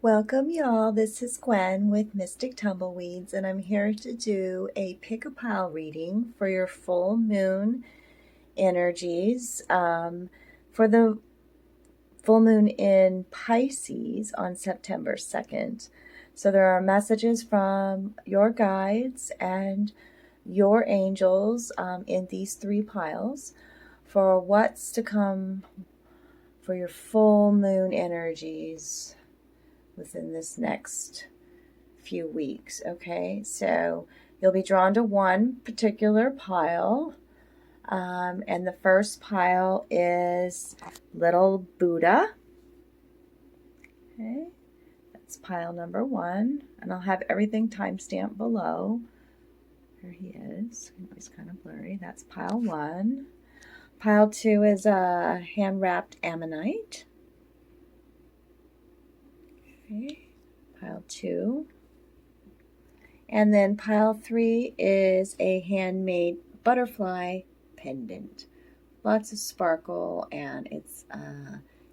Welcome, y'all. This is Gwen with Mystic Tumbleweeds, and I'm here to do a pick-a-pile reading for your full moon energies for the full moon in Pisces on September 2nd. So there are messages from your guides and your angels in these three piles for what's to come for your full moon energies within this next few weeks. Okay, so you'll be drawn to one particular pile, and the first pile is Little Buddha. Okay, that's pile number one, and I'll have everything timestamped below. There he is. He's kind of blurry. That's pile one. Pile two is a hand-wrapped Ammonite. Okay, pile two. And then pile three is a handmade butterfly pendant. Lots of sparkle, and it's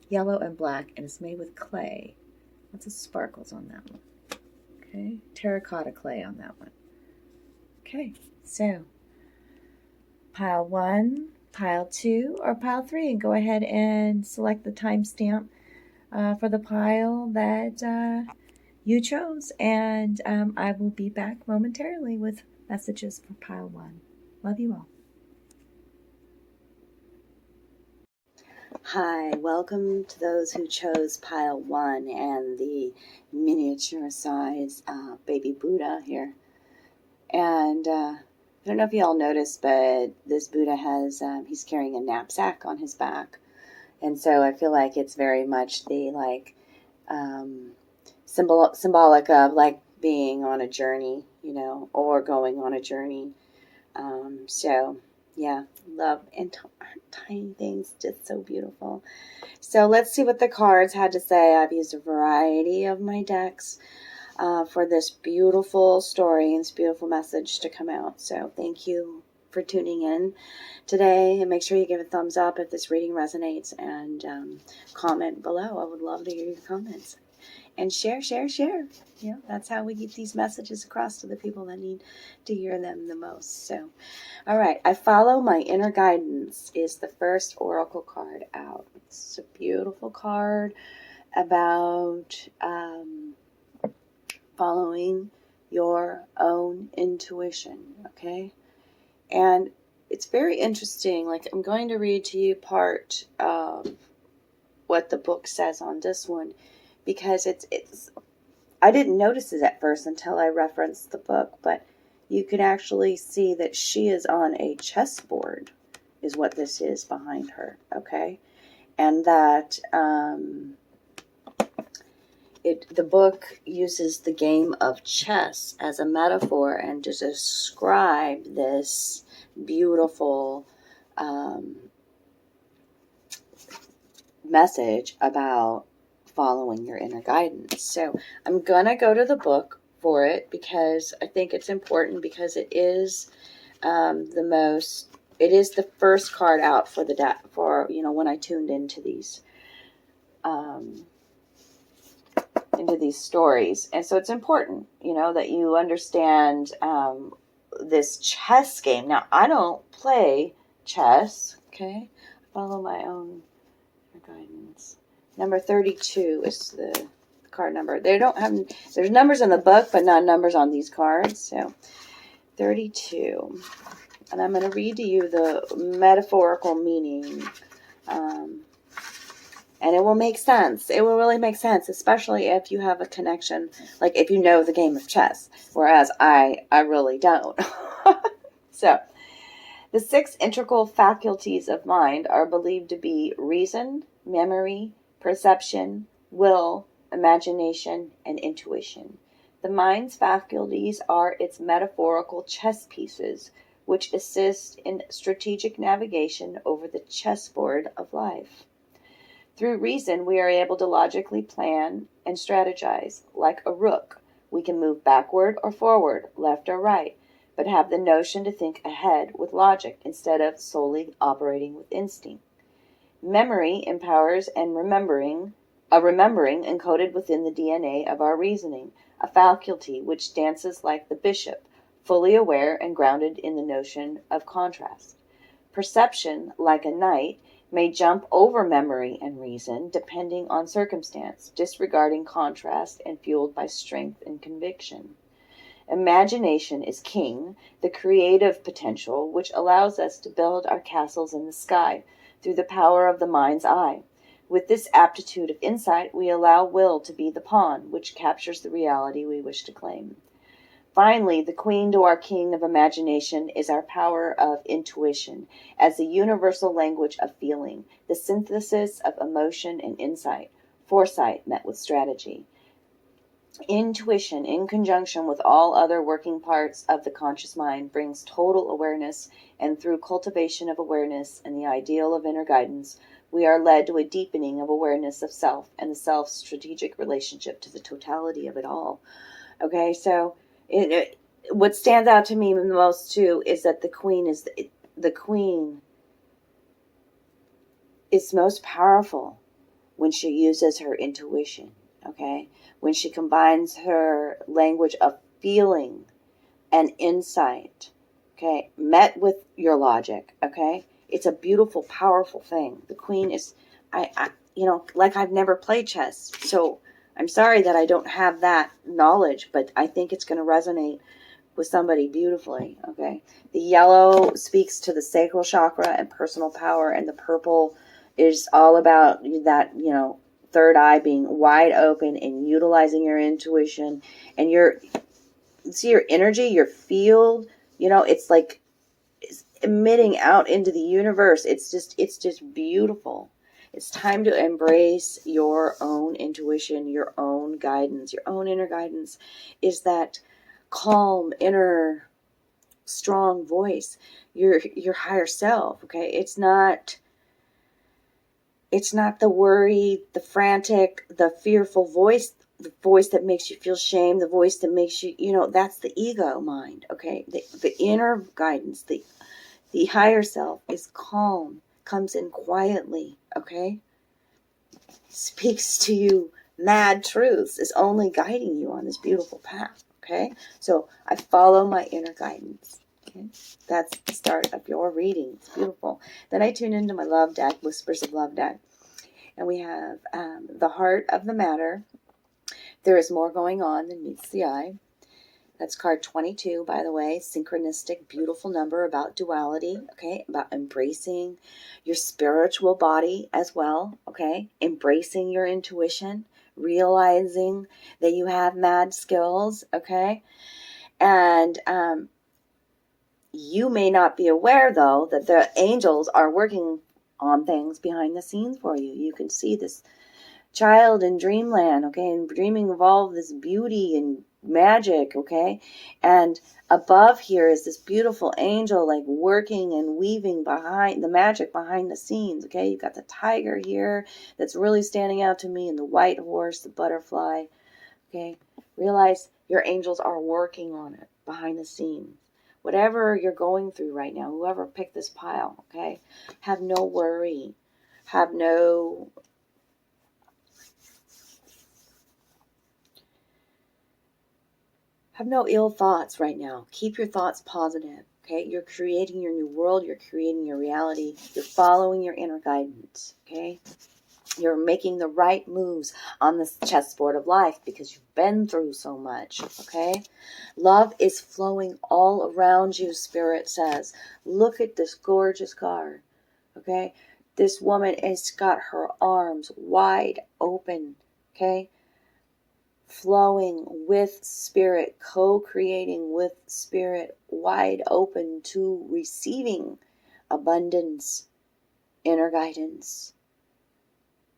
yellow and black, and it's made with clay. Lots of sparkles on that one. Okay, terracotta clay on that one. Okay, so pile one, pile two, or pile three, and go ahead and select the timestamp for the pile that you chose, and I will be back momentarily with messages for pile one. Love you all. Hi, welcome to those who chose pile one and the miniature size baby Buddha here. And I don't know if you all noticed, but this Buddha has, he's carrying a knapsack on his back. And so I feel like it's very much the symbolic of like being on a journey, you know, or going on a journey. So yeah, love and tiny things, just so beautiful. So let's see what the cards had to say. I've used a variety of my decks for this beautiful story and this beautiful message to come out. So thank you for tuning in today, and make sure you give a thumbs up if this reading resonates, and comment below. I would love to hear your comments. And share. Yeah, that's how we get these messages across to the people that need to hear them the most. So, all right, I follow my inner guidance is the first oracle card out. It's a beautiful card about following your own intuition, okay? And it's very interesting. Like, I'm going to read to you part of what the book says on this one, because it's I didn't notice it at first until I referenced the book, but you can actually see that she is on a chessboard, is what this is behind her, okay? And that the book uses the game of chess as a metaphor and to describe this beautiful message about following your inner guidance. So I'm gonna go to the book for it because I think it's important, because it is it is the first card out for the deck, for, you know, when I tuned into these stories. And so it's important, you know, that you understand this chess game. Now, I don't play chess, okay? I follow my own guidance. Number 32 is the card number. They don't have, there's numbers in the book, but not numbers on these cards. So 32. And I'm going to read to you the metaphorical meaning. And it will make sense. It will really make sense, especially if you have a connection, like if you know the game of chess, whereas I really don't. So, the 6 integral faculties of mind are believed to be reason, memory, perception, will, imagination, and intuition. The mind's faculties are its metaphorical chess pieces, which assist in strategic navigation over the chessboard of life. Through reason, we are able to logically plan and strategize. Like a rook, we can move backward or forward, left or right, but have the notion to think ahead with logic instead of solely operating with instinct. Memory empowers and remembering a remembering encoded within the DNA of our reasoning, a faculty which dances like the bishop, fully aware and grounded in the notion of contrast. Perception, like a knight, may jump over memory and reason, depending on circumstance, disregarding contrast and fueled by strength and conviction. Imagination is king, the creative potential which allows us to build our castles in the sky through the power of the mind's eye. With this aptitude of insight, we allow will to be the pawn which captures the reality we wish to claim. Finally, the queen to our king of imagination is our power of intuition as the universal language of feeling, the synthesis of emotion and insight, foresight met with strategy. Intuition, in conjunction with all other working parts of the conscious mind, brings total awareness, and through cultivation of awareness and the ideal of inner guidance, we are led to a deepening of awareness of self and the self's strategic relationship to the totality of it all. Okay, so what stands out to me the most too is that the queen is most powerful when she uses her intuition. Okay, when she combines her language of feeling and insight, okay, met with your logic. Okay, it's a beautiful, powerful thing. The queen is, like I've never played chess, so I'm sorry that I don't have that knowledge, but I think it's going to resonate with somebody beautifully. Okay, the yellow speaks to the sacral chakra and personal power, and the purple is all about that, third eye being wide open and utilizing your intuition and your energy, your field. It's like it's emitting out into the universe. It's just beautiful. It's time to embrace your own intuition, your own guidance, your own inner guidance. Is that calm, inner, strong voice, your higher self. Okay, it's not the worry, the frantic, the fearful voice, the voice that makes you feel shame, the voice that makes you, that's the ego mind. Okay, the inner guidance, the higher self is calm, comes in quietly. Okay, speaks to you mad truths, is only guiding you on this beautiful path. Okay, so I follow my inner guidance. Okay, that's the start of your reading. It's beautiful. Then I tune into my love deck, Whispers of Love deck, and we have the heart of the matter. There is more going on than meets the eye. That's card 22, by the way. Synchronistic, beautiful number about duality, okay? About embracing your spiritual body as well, okay? Embracing your intuition, realizing that you have mad skills, okay? And you may not be aware, though, that the angels are working on things behind the scenes for you. You can see this child in dreamland, okay, and dreaming of all of this beauty and magic, okay, and above here is this beautiful angel, like working and weaving behind the magic behind the scenes. Okay, you've got the tiger here that's really standing out to me, and the white horse, the butterfly. Okay, realize your angels are working on it behind the scenes. Whatever you're going through right now, whoever picked this pile, okay, have no worry, have no ill thoughts right now. Keep your thoughts positive, okay? You're creating your new world. You're creating your reality. You're following your inner guidance, okay? You're making the right moves on this chessboard of life because you've been through so much, okay? Love is flowing all around you, Spirit says. Look at this gorgeous card, okay? This woman has got her arms wide open, okay? Flowing with Spirit, co-creating with Spirit, wide open to receiving abundance, inner guidance,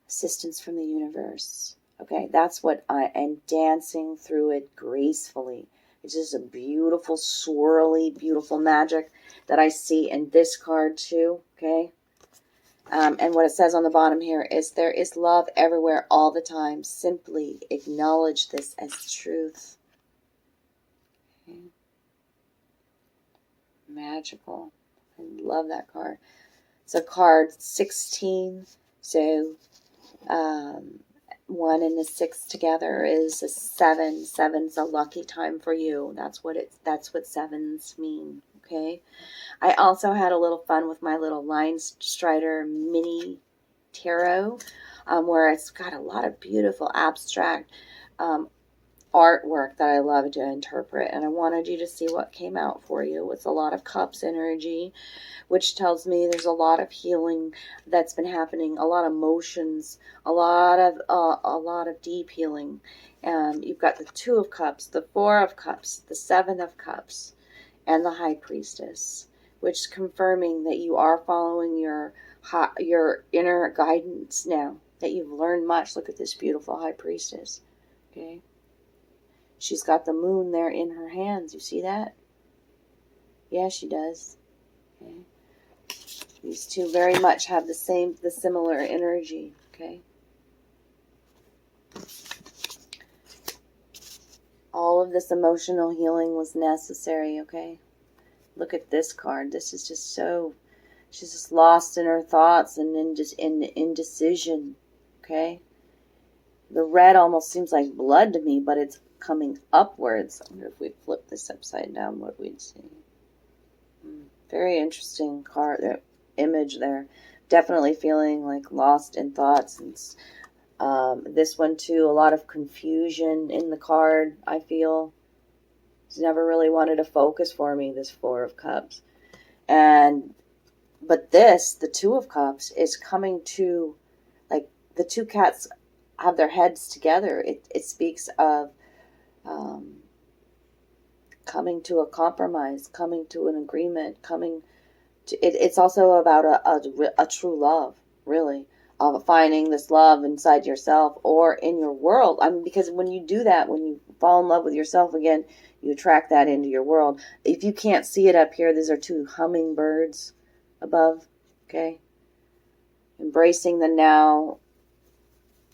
assistance from the universe. Okay, that's what I am, dancing through it gracefully. It's just a beautiful, swirly, beautiful magic that I see in this card too, okay? And what it says on the bottom here is, there is love everywhere all the time. Simply acknowledge this as truth. Okay. Magical. I love that card. It's a card 16. So 1 and the 6 together is a 7. 7's a lucky time for you. That's what 7s mean. Okay. I also had a little fun with my little Linestrider mini tarot, where it's got a lot of beautiful abstract artwork that I love to interpret, and I wanted you to see what came out for you. It's a lot of cups energy, which tells me there's a lot of healing that's been happening, a lot of emotions, a lot of deep healing. You've got the 2 of Cups, the 4 of Cups, the 7 of Cups, and the High Priestess, which is confirming that you are following your inner guidance now, that you've learned much. Look at this beautiful High Priestess. Okay. She's got the moon there in her hands. You see that? Yeah, she does. Okay. These two very much have the similar energy. Okay. All of this emotional healing was necessary. Okay. Look at this card. This is just so, she's just lost in her thoughts and in indecision. Okay. The red almost seems like blood to me, but it's coming upwards. I wonder if we flip this upside down, what we'd see. Very interesting card, image there. Definitely feeling like lost in thoughts. And this one too, a lot of confusion in the card, I feel. It's never really wanted to focus for me, this 4 of Cups. But this, the 2 of Cups, is coming to, like, the 2 cats have their heads together. It speaks of coming to a compromise, coming to an agreement, it's also about a true love, really, of finding this love inside yourself or in your world. I mean, because when you do that, when you fall in love with yourself again, you attract that into your world. If you can't see it up here, these are 2 hummingbirds above. Okay. Embracing the now.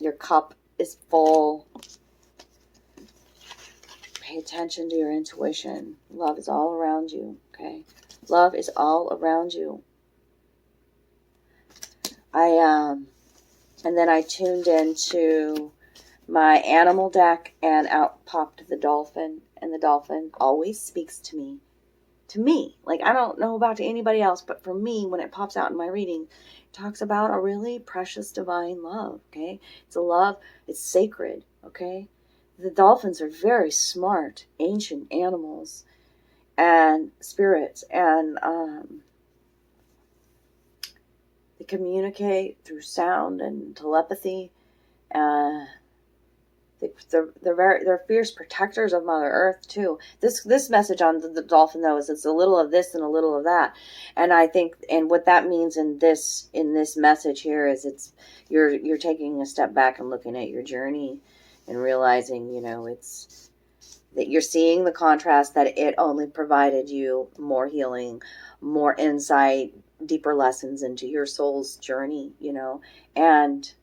Your cup is full. Pay attention to your intuition. Love is all around you. Okay. Love is all around you. And then I tuned into my animal deck, and out popped the dolphin, and the dolphin always speaks to me. To me. Like, I don't know about to anybody else, but for me, when it pops out in my reading, it talks about a really precious divine love. Okay. It's a love. It's sacred. Okay. The dolphins are very smart, ancient animals and spirits, and they communicate through sound and telepathy. They're fierce protectors of Mother Earth too. This message on the dolphin though is it's a little of this and a little of that, and I think, and what that means in this message here is you're taking a step back and looking at your journey and realizing, it's that you're seeing the contrast, that it only provided you more healing, more insight, deeper lessons into your soul's journey, and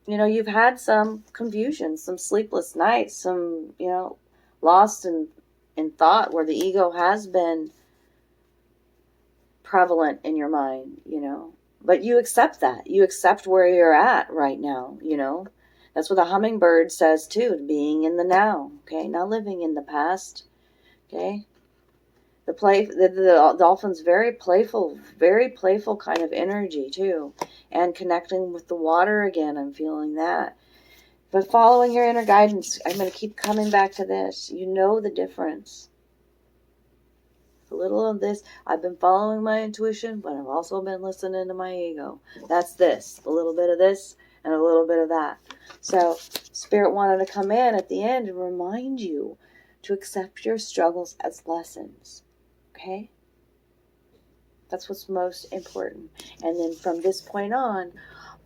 you've had some confusion, some sleepless nights, some, lost in thought, where the ego has been prevalent in your mind, but you accept that. You accept where you're at right now, That's what the hummingbird says too, being in the now, okay? Not living in the past, okay? The dolphin's very playful kind of energy too. And connecting with the water again, I'm feeling that. But following your inner guidance, I'm going to keep coming back to this. You know the difference. A little of this, I've been following my intuition, but I've also been listening to my ego. That's this, a little bit of this and a little bit of that. So Spirit wanted to come in at the end and remind you to accept your struggles as lessons. Okay? That's what's most important. And then from this point on,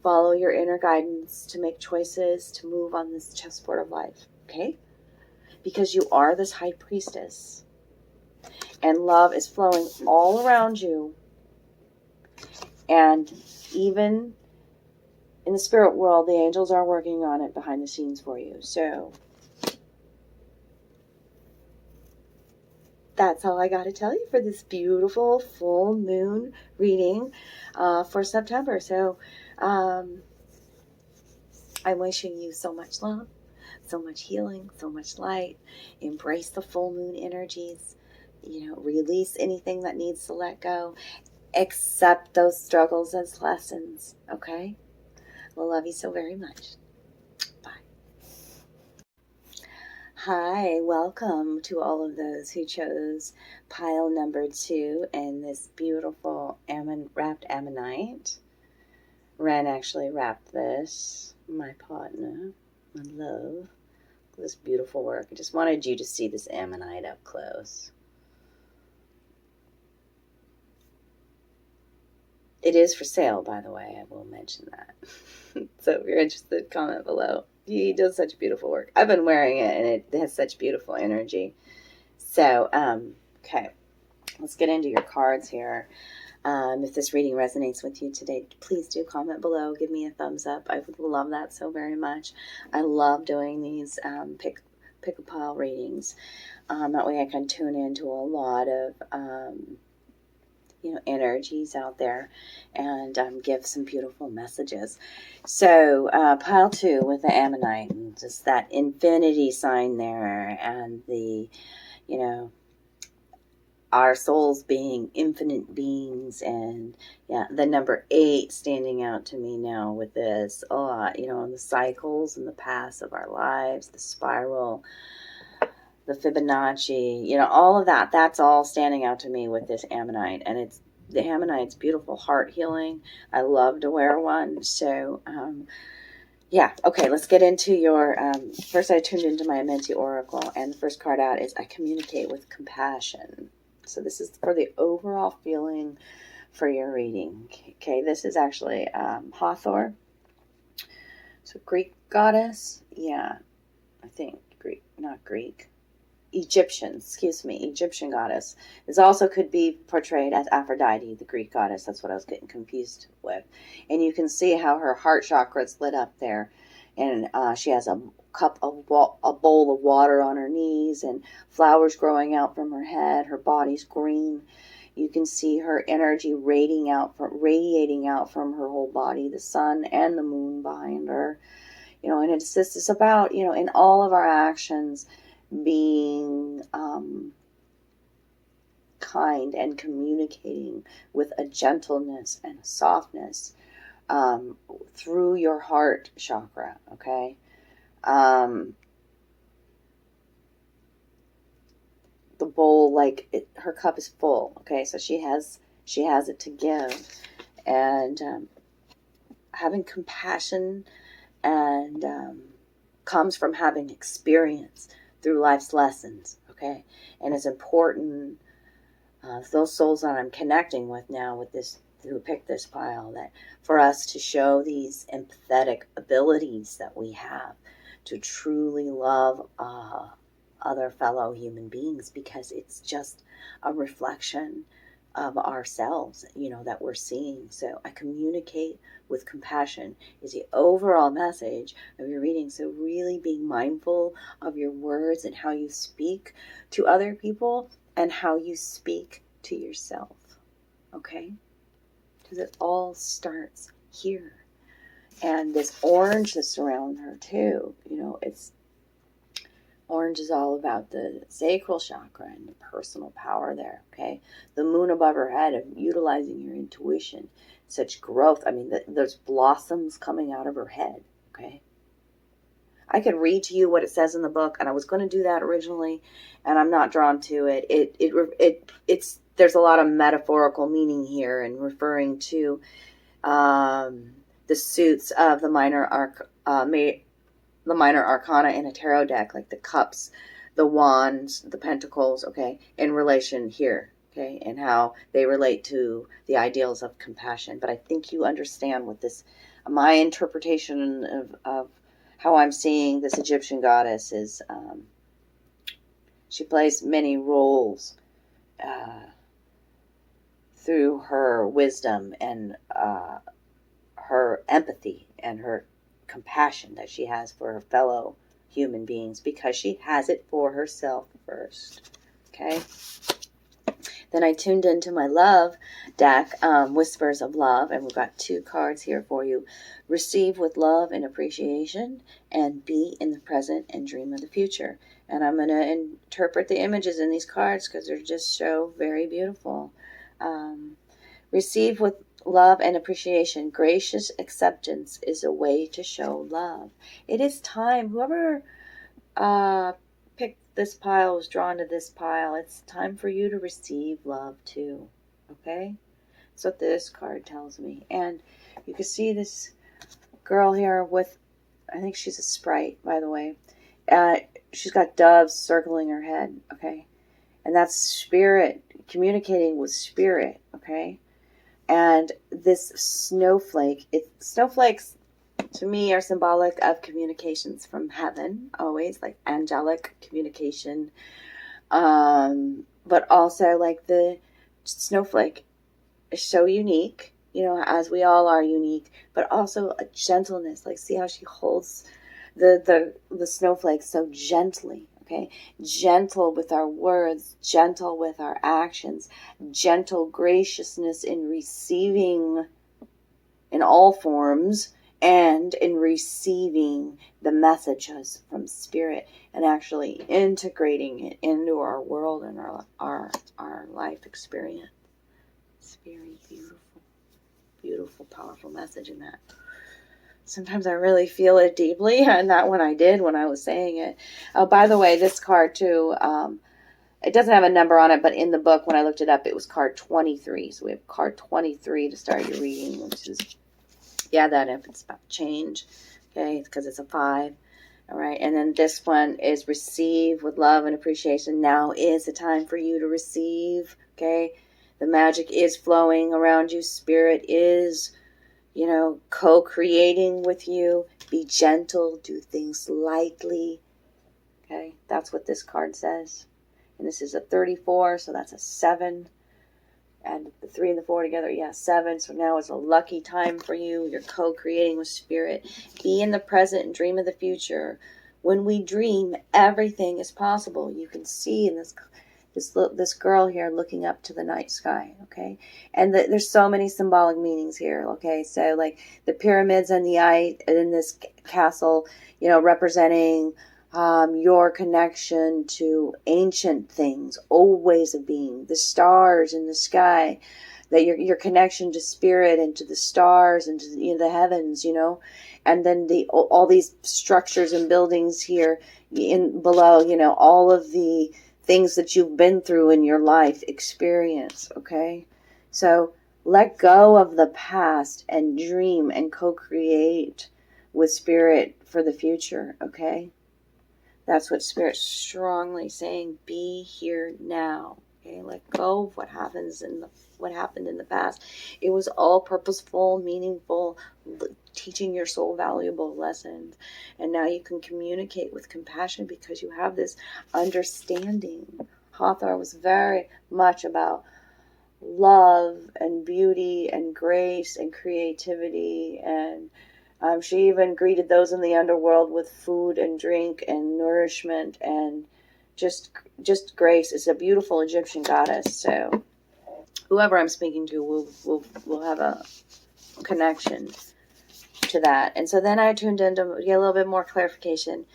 follow your inner guidance to make choices, to move on this chessboard of life. Okay? Because you are this high priestess. And love is flowing all around you. And even in the spirit world, the angels are working on it behind the scenes for you. So that's all I got to tell you for this beautiful full moon reading for September. So I'm wishing you so much love, so much healing, so much light. Embrace the full moon energies. Release anything that needs to let go. Accept those struggles as lessons, okay? I love you so very much. Bye. Hi, welcome to all of those who chose pile number 2 and this beautiful wrapped Ammonite. Ren actually wrapped this, my partner, my love. This beautiful work. I just wanted you to see this Ammonite up close. It is for sale, by the way. I will mention that. So if you're interested, comment below. He does such beautiful work. I've been wearing it, and it has such beautiful energy. So, okay. Let's get into your cards here. If this reading resonates with you today, please do comment below. Give me a thumbs up. I would love that so very much. I love doing these pick-a-pile readings. That way I can tune into a lot of energies out there and give some beautiful messages. So pile 2 with the Ammonite, and just that infinity sign there, and the our souls being infinite beings, and the number 8 standing out to me now with this a lot, the cycles and the paths of our lives, the spiral, the Fibonacci, all of that. That's all standing out to me with this Ammonite. And the Ammonite's beautiful heart healing. I love to wear one. So, okay, let's get into your, first I tuned into my Amenti Oracle, and the first card out is I communicate with compassion. So this is for the overall feeling for your reading. Okay, this is actually Hathor. So Greek goddess. Yeah, I think Greek, not Greek. Egyptian goddess. This also could be portrayed as Aphrodite, the Greek goddess. That's what I was getting confused with. And you can see how her heart chakra is lit up there. And she has a bowl of water on her knees, and flowers growing out from her head. Her body's green. You can see her energy radiating out from her whole body, the sun and the moon behind her. And it's about, in all of our actions, being kind and communicating with a gentleness and a softness through your heart chakra, okay? The bowl, her cup is full, okay? So she has it to give, and having compassion and comes from having experience through life's lessons, okay? And it's important, those souls that I'm connecting with now with this, who picked this pile, that for us to show these empathetic abilities that we have to truly love other fellow human beings, because it's just a reflection of ourselves, that we're seeing. So I communicate with compassion is the overall message of your reading. So really being mindful of your words and how you speak to other people and how you speak to yourself, okay? Because it all starts here. And this orange that's around her too, orange is all about the sacral chakra and the personal power there, okay? The moon above her head, of utilizing your intuition, such growth. I mean, there's blossoms coming out of her head, okay? I could read to you what it says in the book, and I was going to do that originally, and I'm not drawn to it. There's a lot of metaphorical meaning here, and referring to the suits of the minor arcana in a tarot deck, like the cups, the wands, the pentacles, okay, in relation here, okay, and how they relate to the ideals of compassion. But I think you understand what this, my interpretation of how I'm seeing this Egyptian goddess is. She plays many roles through her wisdom and her empathy and her compassion that she has for her fellow human beings, because she has it for herself first, okay? Then I tuned into my love deck, Whispers of Love, and we've got 2 cards here for you. Receive with love and appreciation, and be in the present and dream of the future. And I'm going to interpret the images in these cards because they're just so very beautiful. Receive with love and appreciation. Gracious acceptance is a way to show love. It is time. Whoever picked this pile, was drawn to this pile, it's time for you to receive love too. Okay? That's what this card tells me. And you can see this girl here with, I think she's a sprite, by the way. She's got doves circling her head. Okay? And that's spirit, communicating with spirit. Okay? And this snowflake, snowflakes to me are symbolic of communications from heaven, always, like angelic communication. But also like the snowflake is so unique, you know, as we all are unique, but also a gentleness. Like, see how she holds the snowflake so gently. Okay, gentle with our words, gentle with our actions, gentle graciousness in receiving in all forms, and in receiving the messages from spirit and actually integrating it into our world and our life experience. It's very beautiful, beautiful, powerful message in that. Sometimes I really feel it deeply, and that one I did when I was saying it. Oh, by the way, this card too, it doesn't have a number on it, but in the book, when I looked it up, it was card 23. So we have card 23 to start your reading, which is, yeah, that if it's about change, okay, because it's a 5. All right, and then this one is receive with love and appreciation. Now is the time for you to receive, okay? The magic is flowing around you. Spirit is, you know, co-creating with you. Be gentle. Do things lightly. Okay, that's what this card says. And this is a 34, so that's a 7. Add the 3 and the 4 together, yeah, 7. So now is a lucky time for you. You're co-creating with spirit. Be in the present and dream of the future. When we dream, everything is possible. You can see in this girl here looking up to the night sky, okay? And there's so many symbolic meanings here, okay? So like the pyramids and the eye in this castle, you know, representing your connection to ancient things, old ways of being, the stars in the sky, that your connection to spirit and to the stars and to the heavens, you know, and then all these structures and buildings here in below, you know, all of the things that you've been through in your life experience, okay? So let go of the past and dream and co-create with spirit for the future, okay? That's what Spirit's strongly saying. Be here now, okay? Let go of what happened in the past. It was all purposeful, meaningful, teaching your soul valuable lessons. And now you can communicate with compassion because you have this understanding. Hawthorne was very much about love and beauty and grace and creativity, and she even greeted those in the underworld with food and drink and nourishment and just grace. It's a beautiful Egyptian goddess. So whoever I'm speaking to will have a connection to that. And so then I tuned in to get a little bit more clarification. And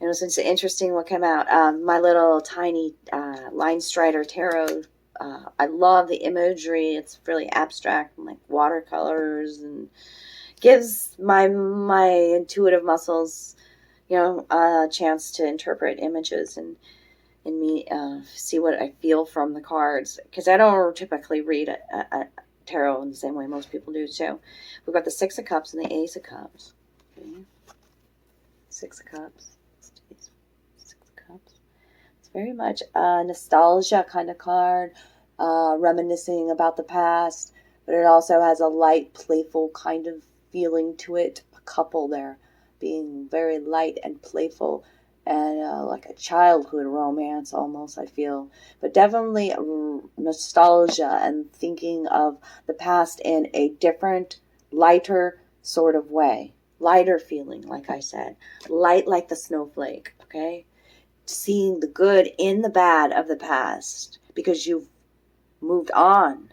it was interesting what came out. My little tiny Linestrider tarot. I love the imagery. It's really abstract, like watercolors, and gives my intuitive muscles, you know, a chance to interpret images and me see what I feel from the cards, because I don't typically read a tarot in the same way most people do. So we've got the 6 of Cups and the Ace of Cups. Okay. 6 of Cups. 6 of Cups. It's very much a nostalgia kind of card, reminiscing about the past, but it also has a light, playful kind of feeling to it. A couple there being very light and playful, and like a childhood romance almost, I feel, but definitely nostalgia and thinking of the past in a different, lighter sort of way. Lighter feeling, like I said, light like the snowflake, okay? Seeing the good in the bad of the past, because you've moved on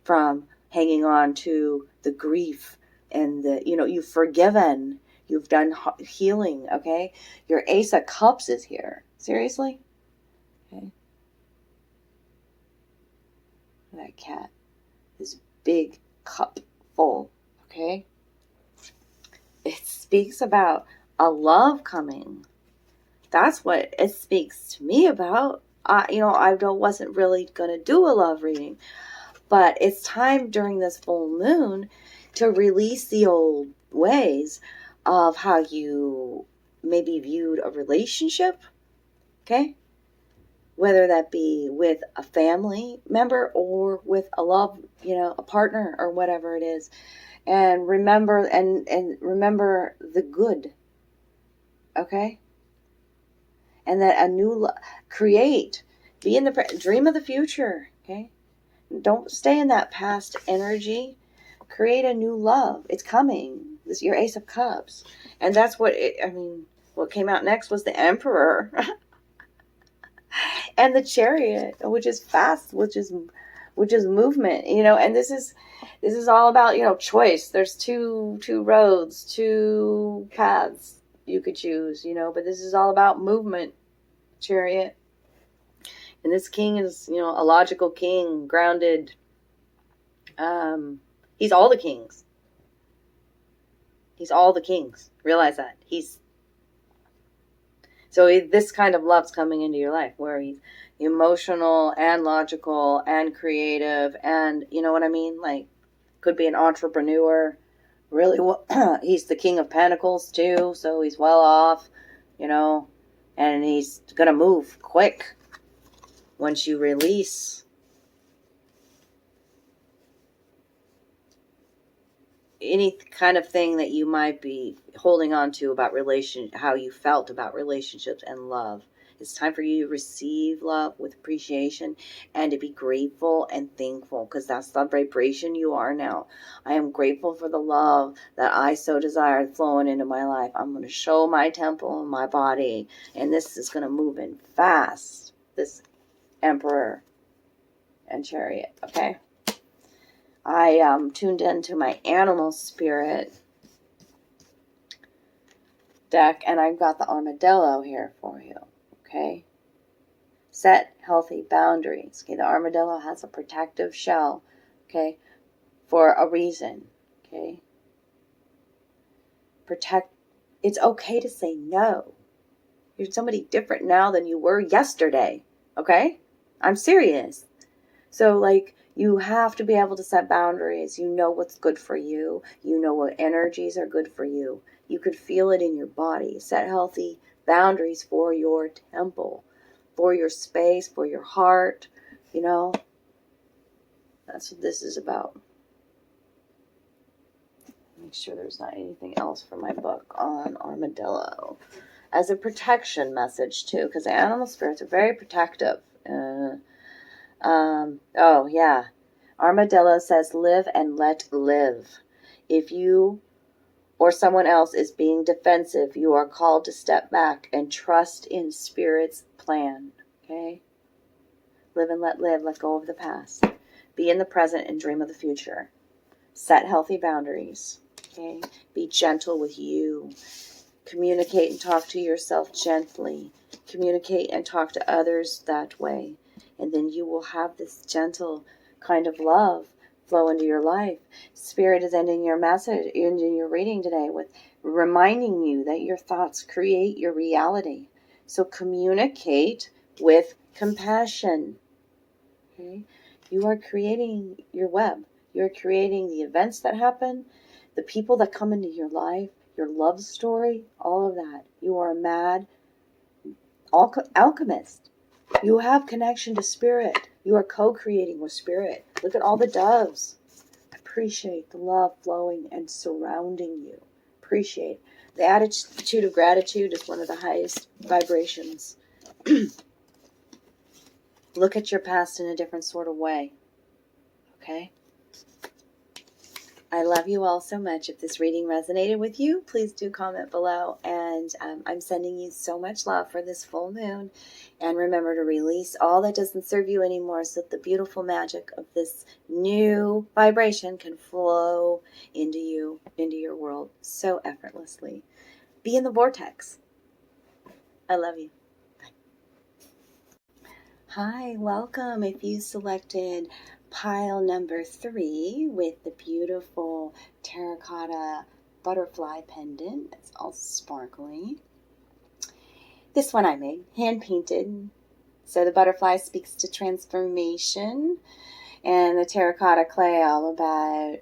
from hanging on to the grief and you've forgiven, you've done healing, okay? Your Ace of Cups is here. Seriously? Okay. That cat. This big cup full, okay? It speaks about a love coming. That's what it speaks to me about. I wasn't really going to do a love reading, but it's time during this full moon to release the old ways of how you maybe viewed a relationship, okay? Whether that be with a family member or with a love, a partner or whatever it is. And remember, and remember the good, okay? And that a new be in the dream of the future, okay? Don't stay in that past energy. Create a new love. It's coming. This is your Ace of Cups. And that's what what came out next was the Emperor. And the Chariot, which is fast, which is movement, and this is all about, choice. There's two roads, two paths you could choose, but this is all about movement, Chariot. And this king is, a logical king, grounded. He's all the kings. He's all the kings. Realize that. This kind of love's coming into your life where he's emotional and logical and creative and, you know what I mean? Like, could be an entrepreneur. Really, he's the King of Pentacles too, so he's well off, and he's going to move quick once you release any kind of thing that you might be holding on to about how you felt about relationships and love. It's time for you to receive love with appreciation and to be grateful and thankful, because that's the vibration you are now. I am grateful for the love that I so desired flowing into my life. I'm going to show my temple and my body, and this is going to move in fast. This Emperor and Chariot, okay? I tuned into my animal spirit deck, and I've got the armadillo here for you, okay? Set healthy boundaries. Okay, the armadillo has a protective shell, okay, for a reason, okay? It's okay to say no. You're somebody different now than you were yesterday, okay? I'm serious. So, you have to be able to set boundaries. You know what's good for you. You know what energies are good for you. You could feel it in your body. Set healthy boundaries for your temple, for your space, for your heart. That's what this is about. Make sure there's not anything else from my book on armadillo. As a protection message, too, because animal spirits are very protective. Oh, yeah. Armadillo says, live and let live. If you or someone else is being defensive, you are called to step back and trust in Spirit's plan. Okay? Live and let live. Let go of the past. Be in the present and dream of the future. Set healthy boundaries. Okay? Be gentle with you. Communicate and talk to yourself gently. Communicate and talk to others that way. And then you will have this gentle kind of love flow into your life. Spirit is ending your message, ending your reading today with reminding you that your thoughts create your reality. So communicate with compassion. Okay? You are creating your web. You're creating the events that happen, the people that come into your life, your love story, all of that. You are a mad alchemist. You have connection to Spirit. You are co-creating with Spirit. Look at all the doves. Appreciate the love flowing and surrounding you. Appreciate. The attitude of gratitude is one of the highest vibrations. Look at your past in a different sort of way. Okay? I love you all so much. If this reading resonated with you, please do comment below. And I'm sending you so much love for this full moon. And remember to release all that doesn't serve you anymore so that the beautiful magic of this new vibration can flow into you, into your world so effortlessly. Be in the vortex. I love you. Bye. Hi, welcome. If you selected pile number 3 with the beautiful terracotta butterfly pendant, it's all sparkly. This one I made, hand painted. So the butterfly speaks to transformation, and the terracotta clay all about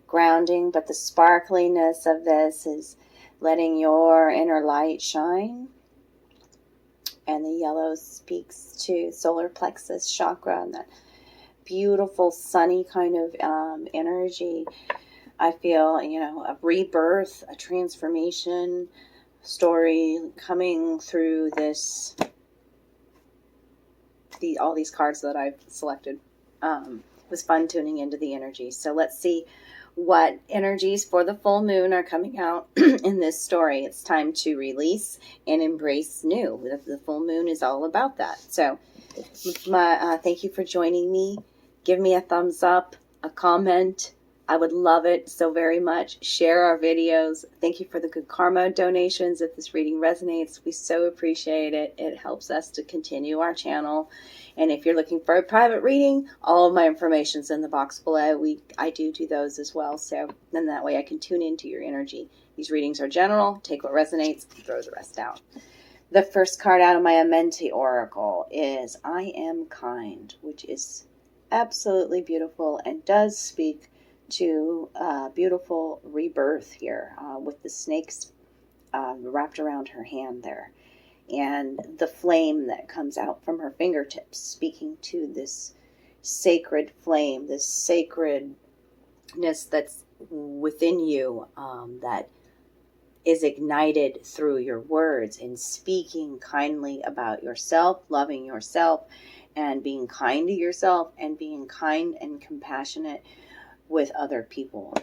grounding, but the sparkliness of this is letting your inner light shine. And the yellow speaks to solar plexus chakra and that beautiful sunny kind of energy. I feel, a rebirth, a transformation story coming through this, all these cards that I've selected. It was fun tuning into the energy. So let's see what energies for the full moon are coming out in this story. It's time to release and embrace new. The full moon is all about that. So thank you for joining me. Give me a thumbs up, a comment. I would love it so very much. Share our videos. Thank you for the good karma donations. If this reading resonates, we so appreciate it. It helps us to continue our channel. And if you're looking for a private reading, all of my information's in the box below. I do those as well. So then that way I can tune into your energy. These readings are general. Take what resonates, throw the rest out. The first card out of my Amenti oracle is I Am Kind, which is absolutely beautiful and does speak to beautiful rebirth here with the snakes wrapped around her hand there, and the flame that comes out from her fingertips, speaking to this sacred flame, this sacredness that's within you, that is ignited through your words and speaking kindly about yourself, loving yourself, and being kind to yourself, and being kind and compassionate with other people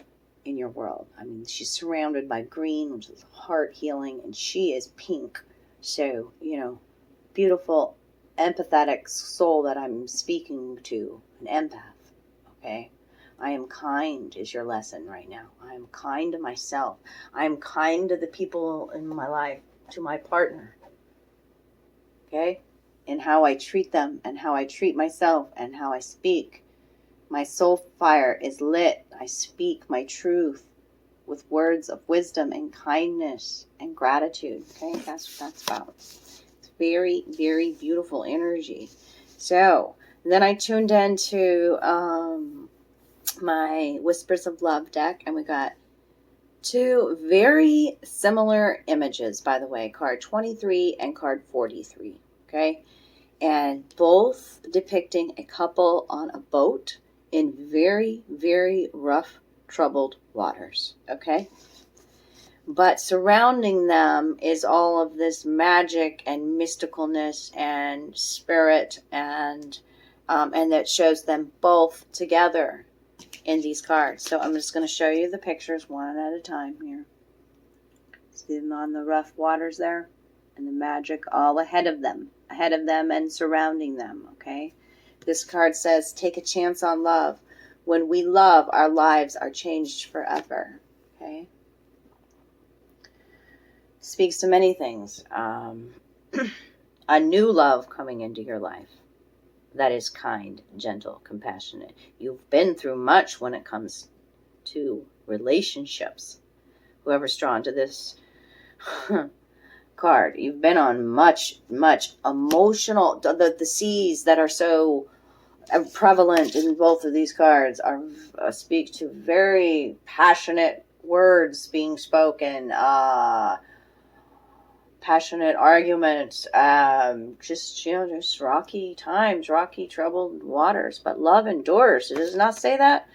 in your world. I mean, she's surrounded by green, which is heart healing, and she is pink. So, beautiful, empathetic soul that I'm speaking to, an empath, okay? I am kind is your lesson right now. I am kind to myself. I am kind to the people in my life, to my partner, okay? And how I treat them, and how I treat myself, and how I speak. My soul fire is lit. I speak my truth with words of wisdom and kindness and gratitude. Okay, that's what that's about. It's very, very beautiful energy. So then I tuned into my Whispers of Love deck, and we got 2 very similar images, by the way, card 23 and card 43. Okay, and both depicting a couple on a boat in very, very rough, troubled waters, okay? But surrounding them is all of this magic and mysticalness and spirit, and that shows them both together in these cards. So I'm just going to show you the pictures one at a time here. See them on the rough waters there? And the magic all ahead of them and surrounding them, okay? This card says, take a chance on love. When we love, our lives are changed forever. Okay? Speaks to many things. A new love coming into your life that is kind, gentle, compassionate. You've been through much when it comes to relationships. Whoever's drawn to this card, you've been on much, much emotional, the seas that are so prevalent in both of these cards are speak to very passionate words being spoken, passionate arguments, just rocky times, rocky troubled waters. But love endures. It does not say that.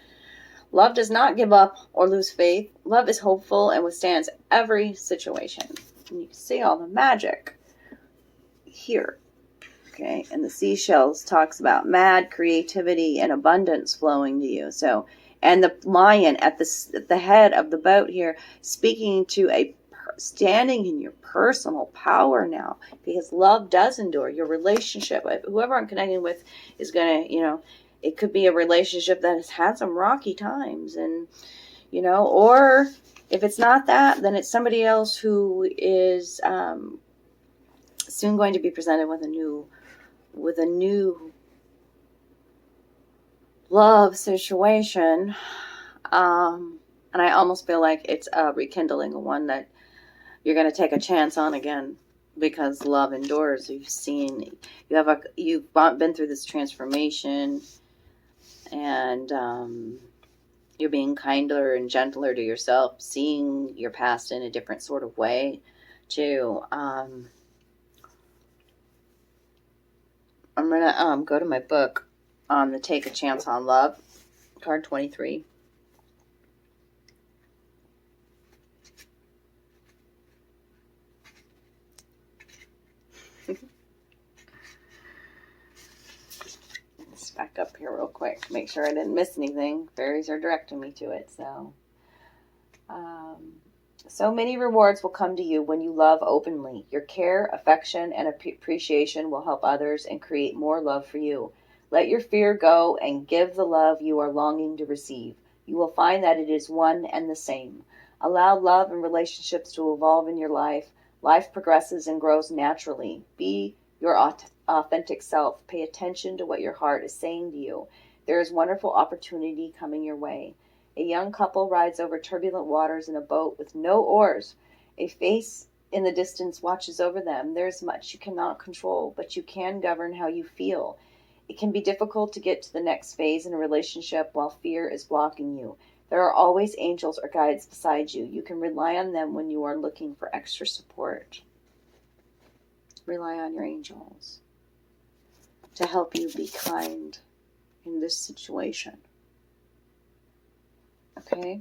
Love does not give up or lose faith. Love is hopeful and withstands every situation. And you can see all the magic here. Okay, and the seashells talks about mad creativity and abundance flowing to you. So And the lion at the head of the boat here, speaking to standing in your personal power now, because love does endure. Your relationship, whoever I'm connecting with, is going to, it could be a relationship that has had some rocky times, and, or if it's not that, then it's somebody else who is soon going to be presented with a new love situation. And I almost feel like it's rekindling one that you're going to take a chance on again, because love endures. You've been through this transformation, and you're being kinder and gentler to yourself, seeing your past in a different sort of way too. I'm going to go to my book on the Take a Chance on Love, card 23. Let's back up here real quick, make sure I didn't miss anything. Fairies are directing me to it. So many rewards will come to you when you love openly. Your care, affection, and appreciation will help others and create more love for you. Let your fear go and give the love you are longing to receive. You will find that it is one and the same. Allow love and relationships to evolve in your life. Life progresses and grows naturally. Be your authentic self. Pay attention to what your heart is saying to you. There is wonderful opportunity coming your way. A young couple rides over turbulent waters in a boat with no oars. A face in the distance watches over them. There is much you cannot control, but you can govern how you feel. It can be difficult to get to the next phase in a relationship while fear is blocking you. There are always angels or guides beside you. You can rely on them when you are looking for extra support. Rely on your angels to help you be kind in this situation. Okay?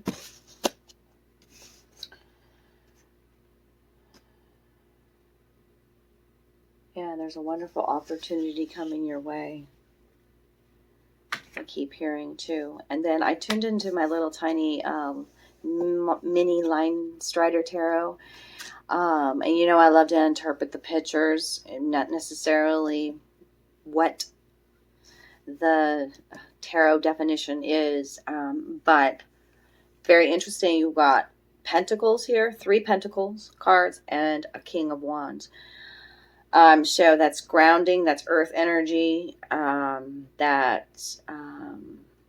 Yeah, there's a wonderful opportunity coming your way. I keep hearing too. And then I tuned into my little tiny mini Linestrider tarot. And I love to interpret the pictures, and not necessarily what the tarot definition is, but very interesting. You've got pentacles here, 3 pentacles cards, and a King of Wands. So that's grounding, that's earth energy, that's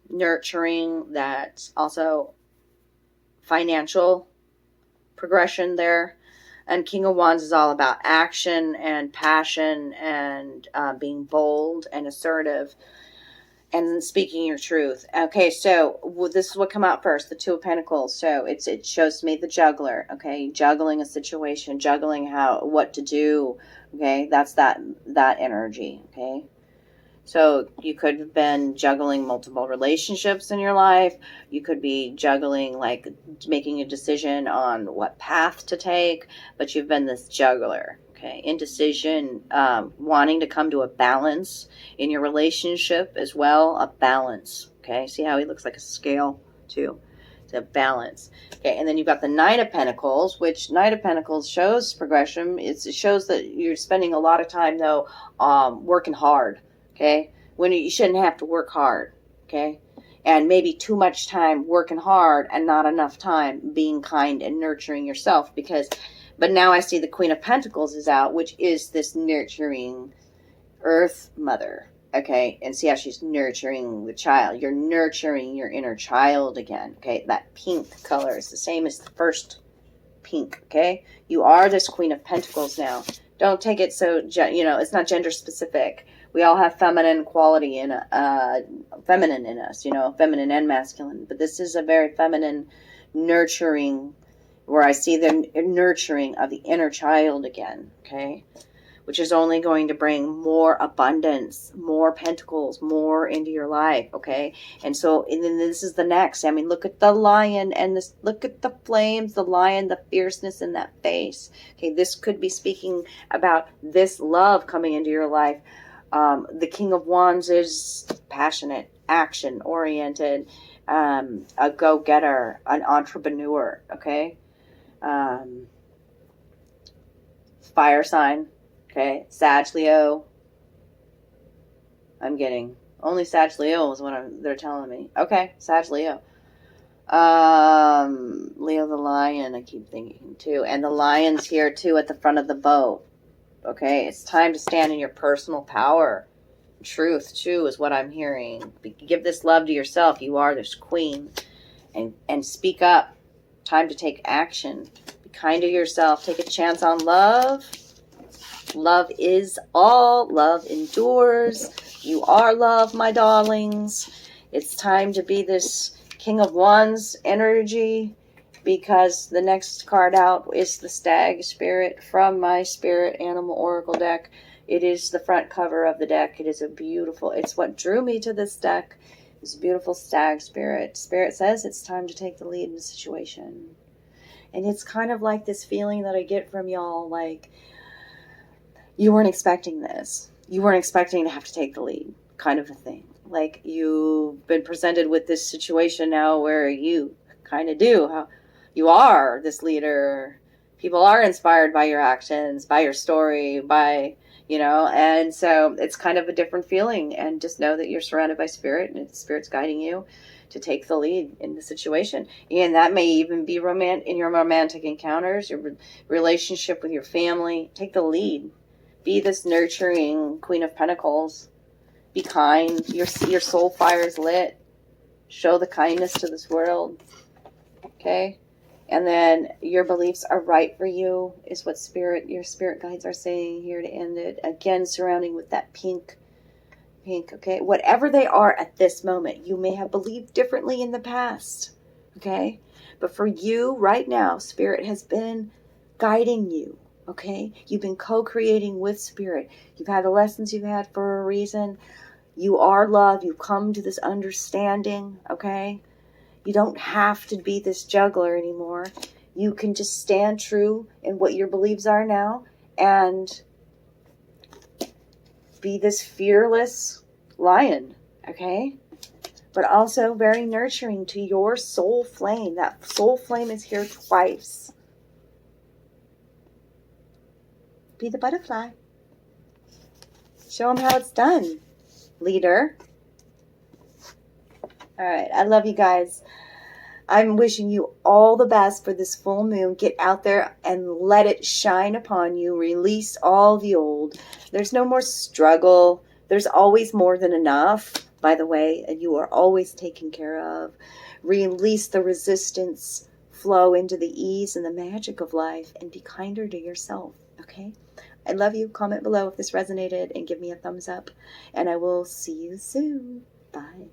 nurturing, that's also financial progression there. And King of Wands is all about action and passion and being bold and assertive and speaking your truth. Okay, so this is what come out first, the 2 of Pentacles. So it shows me the juggler, okay, juggling a situation, juggling what to do, okay, that's that energy, okay. So you could have been juggling multiple relationships in your life. You could be juggling, like making a decision on what path to take, but you've been this juggler. Okay, indecision, wanting to come to a balance in your relationship as well, a balance. Okay, see how he looks like a scale too? It's a balance. Okay, and then you've got the Knight of Pentacles, which Knight of Pentacles shows progression. It shows that you're spending a lot of time though working hard. Okay, when you shouldn't have to work hard. Okay, and maybe too much time working hard and not enough time being kind and nurturing yourself. But now I see the Queen of Pentacles is out, which is this nurturing Earth Mother. Okay, and see how she's nurturing the child. You're nurturing your inner child again. Okay, that pink color is the same as the first pink. Okay, you are this Queen of Pentacles now. Don't take it so, it's not gender specific. We all have feminine quality feminine in us, feminine and masculine. But this is a very feminine, nurturing, where I see the nurturing of the inner child again, okay? Which is only going to bring more abundance, more pentacles, more into your life, okay? And then this is the next. I mean, look at the lion and look at the flames, the lion, the fierceness in that face. Okay, this could be speaking about this love coming into your life. The King of Wands is passionate, action-oriented, a go-getter, an entrepreneur, okay? Fire sign, okay? Sag Leo. I'm getting only Sag Leo is what they're telling me. Okay, Sag Leo. Leo the lion, I keep thinking too. And the lion's here too at the front of the boat. Okay, it's time to stand in your personal power. Truth too is what I'm hearing. Give this love to yourself. You are this queen. And speak up. Time to take action. Be kind to yourself. Take a chance on love. Love is all. Love endures. You are love, my darlings. It's time to be this King of Wands energy, because the next card out is the Stag Spirit from my Spirit Animal Oracle deck. It is the front cover of the deck. It is a beautiful, it's what drew me to this deck. It's a beautiful Stag Spirit. Spirit says it's time to take the lead in the situation. And it's kind of like this feeling that I get from y'all, like, you weren't expecting this. You weren't expecting to have to take the lead, kind of a thing. Like, you've been presented with this situation now where you kind of do. You are this leader. People are inspired by your actions, by your story, by, and so it's kind of a different feeling. And just know that you're surrounded by Spirit, and Spirit's guiding you to take the lead in the situation. And that may even be in your romantic encounters, your relationship with your family. Take the lead. Be this nurturing Queen of Pentacles. Be kind. Your soul fire is lit. Show the kindness to this world. Okay? And then your beliefs are right for you, is what your spirit guides are saying here to end it. Again, surrounding with that pink, okay? Whatever they are at this moment, you may have believed differently in the past, okay? But for you right now, Spirit has been guiding you. Okay, you've been co-creating with Spirit. You've had the lessons you've had for a reason. You are love. You've come to this understanding. Okay, you don't have to be this juggler anymore. You can just stand true in what your beliefs are now and be this fearless lion. Okay, but also very nurturing to your soul flame. That soul flame is here twice. Be the butterfly. Show them how it's done, leader. All right. I love you guys. I'm wishing you all the best for this full moon. Get out there and let it shine upon you. Release all the old. There's no more struggle. There's always more than enough, by the way, and you are always taken care of. Release the resistance. Flow into the ease and the magic of life, and be kinder to yourself. Okay? I love you. Comment below if this resonated and give me a thumbs up. And I will see you soon. Bye.